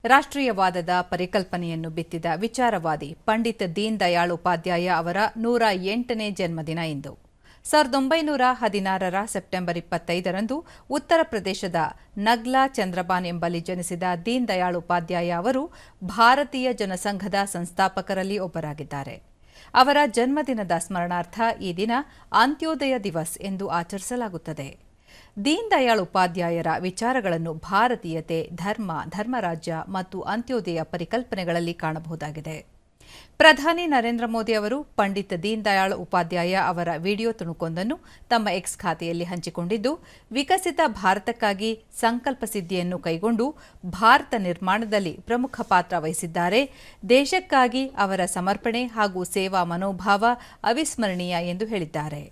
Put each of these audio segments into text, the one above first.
ರಾಷ್ಟ್ರೀಯವಾದದ ಪರಿಕಲ್ಪನೆಯನ್ನು ಬಿತ್ತಿದ ವಿಚಾರವಾದಿ ಪಂಡಿತ್ ದೀನ್ ದಯಾಳ್ ಉಪಾಧ್ಯಾಯ ಅವರ 108ನೇ ಜನ್ಮದಿನ ಇಂದು. 1916 ಸೆಪ್ಟೆಂಬರ್ 25ರಂದು ಉತ್ತರ ಪ್ರದೇಶದ ನಗ್ಲಾ ಚಂದ್ರಬಾನ್ ಎಂಬಲ್ಲಿ ಜನಿಸಿದ ದೀನ್ ದಯಾಳ್ ಉಪಾಧ್ಯಾಯ ಅವರು ಭಾರತೀಯ ಜನಸಂಘದ ಸಂಸ್ಥಾಪಕರಲ್ಲಿ ಒಬ್ಬರಾಗಿದ್ದಾರೆ. ಅವರ ಜನ್ಮದಿನದ ಸ್ಮರಣಾರ್ಥ ಈ ದಿನ ಅಂತ್ಯೋದಯ ದಿವಸ್ ಎಂದು ಆಚರಿಸಲಾಗುತ್ತದೆ. ದೀನ್ ದಯಾಳ್ ಉಪಾಧ್ಯಾಯರ ವಿಚಾರಗಳನ್ನು ಭಾರತೀಯತೆ, ಧರ್ಮರಾಜ್ಯ ಮತ್ತು ಅಂತ್ಯೋದಯ ಪರಿಕಲ್ಪನೆಗಳಲ್ಲಿ ಕಾಣಬಹುದಾಗಿದೆ. ಪ್ರಧಾನಿ ನರೇಂದ್ರ ಮೋದಿ ಅವರು ಪಂಡಿತ್ ದೀನ್ ದಯಾಳ್ ಉಪಾಧ್ಯಾಯ ಅವರ ವಿಡಿಯೋ ತುಣುಕೊಂದನ್ನು ತಮ್ಮ ಎಕ್ಸ್ ಖಾತೆಯಲ್ಲಿ ಹಂಚಿಕೊಂಡಿದ್ದು, ವಿಕಸಿತ ಭಾರತಕ್ಕಾಗಿ ಸಂಕಲ್ಪ ಸಿದ್ಧಿಯನ್ನು ಕೈಗೊಂಡು ಭಾರತ ನಿರ್ಮಾಣದಲ್ಲಿ ಪ್ರಮುಖ ಪಾತ್ರ ವಹಿಸಿದ್ದಾರೆ. ದೇಶಕ್ಕಾಗಿ ಅವರ ಸಮರ್ಪಣೆ ಹಾಗೂ ಸೇವಾ ಮನೋಭಾವ ಅವಿಸ್ಮರಣೀಯ ಎಂದು ಹೇಳಿದ್ದಾರೆ.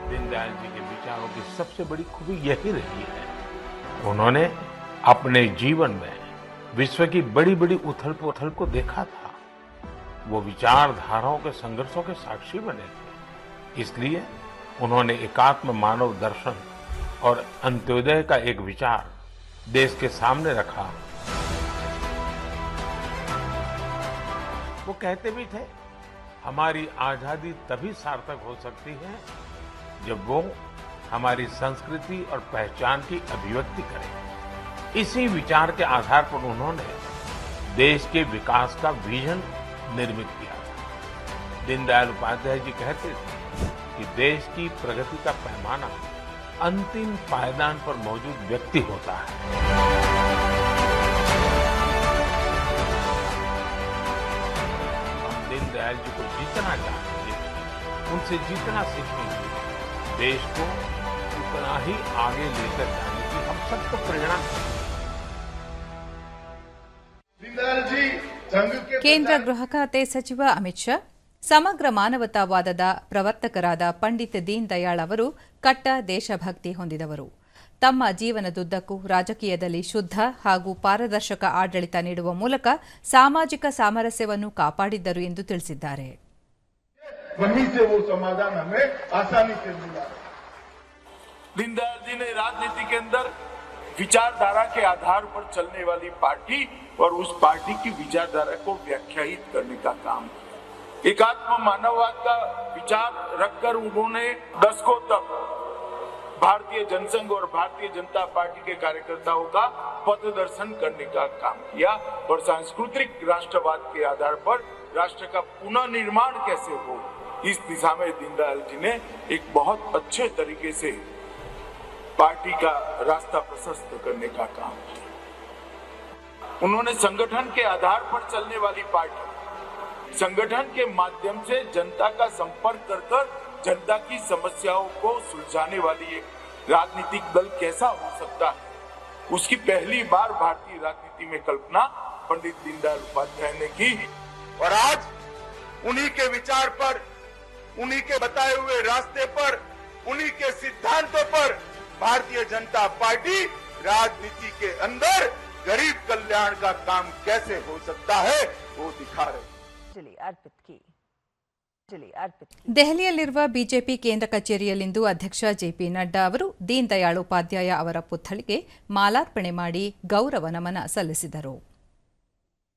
दीनदयाल जी के विचारों की सबसे बड़ी खूबी यही रही है, उन्होंने अपने जीवन में विश्व की बड़ी बड़ी उथल पुथल को देखा था. वो विचारधाराओं के संघर्षों के साक्षी बने थे. इसलिए उन्होंने एकात्म मानव दर्शन और अंत्योदय का एक विचार देश के सामने रखा. वो कहते भी थे, हमारी आजादी तभी सार्थक हो सकती है जब वो हमारी संस्कृति और पहचान की अभिव्यक्ति करें. इसी विचार के आधार पर उन्होंने देश के विकास का विजन निर्मित किया था. दीनदयाल उपाध्याय जी कहते थे कि देश की प्रगति का पैमाना अंतिम पायदान पर मौजूद व्यक्ति होता है. हम दीनदयाल जी को जितना चाहेंगे, उनसे जितना सीखेंगे, देश को उतना ही आगे लेकर जाने की हम सबको प्रेरणा दें. ಕೇಂದ್ರ ಗೃಹ ಖಾತೆ ಸಚಿವ ಅಮಿತ್ ಶಾ ಸಮಗ್ರ ಮಾನವತಾವಾದದ ಪ್ರವರ್ತಕರಾದ ಪಂಡಿತ್ ದೀನ್ ದಯಾಳ್ ಅವರು ಕಟ್ಟ ದೇಶಭಕ್ತಿ ಹೊಂದಿದವರು. ತಮ್ಮ ಜೀವನದುದ್ದಕ್ಕೂ ರಾಜಕೀಯದಲ್ಲಿ ಶುದ್ಧ ಹಾಗೂ ಪಾರದರ್ಶಕ ಆಡಳಿತ ನೀಡುವ ಮೂಲಕ ಸಾಮಾಜಿಕ ಸಾಮರಸ್ಯವನ್ನು ಕಾಪಾಡಿದ್ದರು ಎಂದು ತಿಳಿಸಿದ್ದಾರೆ. वहीं से वो समाधान हमें आसानी से मिला. दीनदयाल जी ने राजनीति के अंदर विचारधारा के आधार पर चलने वाली पार्टी और उस पार्टी की विचारधारा को व्याख्यायित करने का काम किया. एकात्म मानववाद का विचार रखकर उन्होंने दशकों तक भारतीय जनसंघ और भारतीय जनता पार्टी के कार्यकर्ताओं का पथदर्शन करने का काम किया और सांस्कृतिक राष्ट्रवाद के आधार पर राष्ट्र का पुनर्निर्माण कैसे हो, इस दिशा में दीनदयाल जी ने एक बहुत अच्छे तरीके से पार्टी का रास्ता प्रशस्त करने का काम किया. उन्होंने संगठन के आधार पर चलने वाली पार्टी, संगठन के माध्यम से जनता का संपर्क कर जनता की समस्याओं को सुलझाने वाली एक राजनीतिक दल कैसा हो सकता है, उसकी पहली बार भारतीय राजनीति में कल्पना पंडित दीनदयाल उपाध्याय ने की. और आज उन्हीं के विचार पर, उन्हीं के बताए हुए रास्ते पर, उन्हीं के सिद्धांतों पर भारतीय जनता पार्टी राजनीति के अंदर गरीब कल्याण का काम कैसे हो सकता है वो दिखा रहे. ದೆಹಲಿಯಲ್ಲಿರುವ ಬಿಜೆಪಿ ಕೇಂದ್ರ ಕಚೇರಿಯಲ್ಲಿಂದು ಅಧ್ಯಕ್ಷ ಜೆಪಿ ನಡ್ಡಾ ಅವರು ದೀನ್ ದಯಾಳ್ ಉಪಾಧ್ಯಾಯ ಅವರ ಪುತ್ಥಳಿಗೆ ಮಾಲಾರ್ಪಣೆ ಮಾಡಿ ಗೌರವ ನಮನ ಸಲ್ಲಿಸಿದರು.